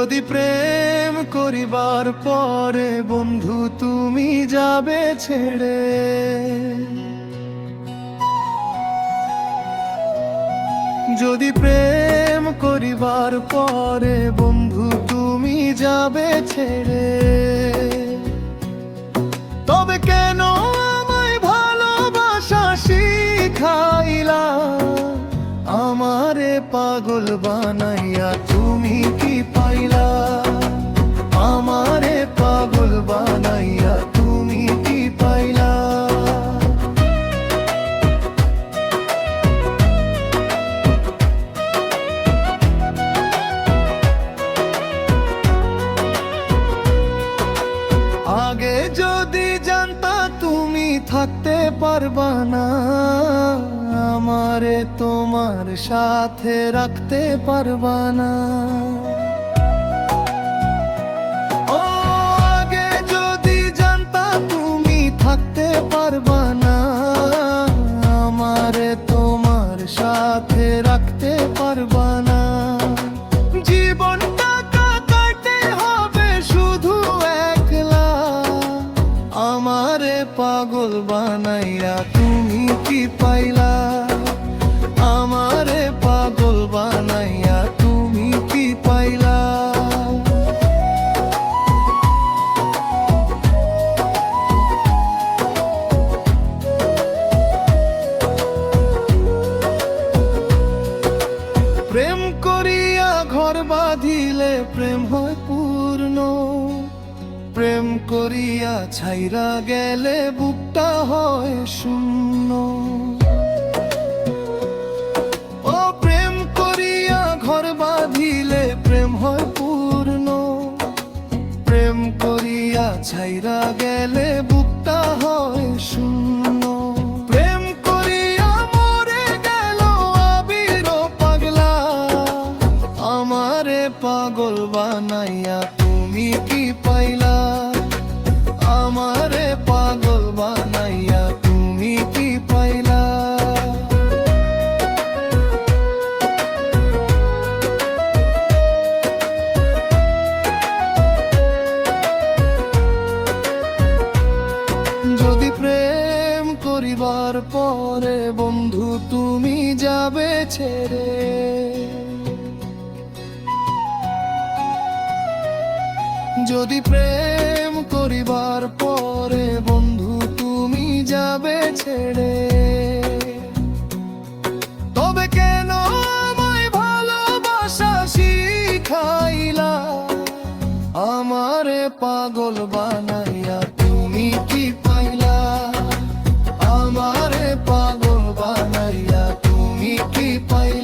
যদি প্রেম করিবার পরে বন্ধু তুমি যাবে ছেড়ে, যদি প্রেম করিবার পরে বন্ধু তুমি যাবে ছেড়ে, তবে কেন আমায় ভালোবাসা শিখাইলা? আমারে পাগল বানাইয়া তুমি কি পাইলা? আমারে পাগল বানাইয়া তুমি কি পাইলা? আগে যদি জানতা তুমি থাকতে পারবা না, আমারে তোমার সাথে রাখতে পারবা না। ও আগে যদি জানতা তুমি থাকতে পারবা না, আমারে তোমার সাথে রাখতে পারবা না। জীবনটা কাটাতে হবে শুধু একলা, আমারে পাগল বানাইয়া তুমি কি পাইলা? আমারে পাগল বানাইয়া তুমি কি পাইলা? প্রেম করিয়া ঘর বাঁধিলে প্রেম হয় পূর্ণ, প্রেম করিয়া ছাইরা গেলে বুকটা হয় শূন্য। ও প্রেম করিয়া ঘর বাঁধিলে প্রেম হয় পূর্ণ, প্রেম করিয়া ছাইরা গেলে বুকটা হয় শূন্য। প্রেম করিয়া মরে গেল আবির পাগলা, আমারে পাগল বানাইয়া তুমি কি পাইলা? আমারে পাগল বানাইয়া তুমি কি পাইলা? যদি প্রেম করিবার পরে বন্ধু তুমি যাবে ছেড়ে, যদি প্রেম করিবার পরে বন্ধু তুমি যাবে ছেড়ে, তবে কেন আমায় ভালোবাসা শিখাইলা? আমারে পাগল বানাইয়া তুমি কি পাইলা? আমারে পাগল বানাইয়া তুমি কি পাইলা?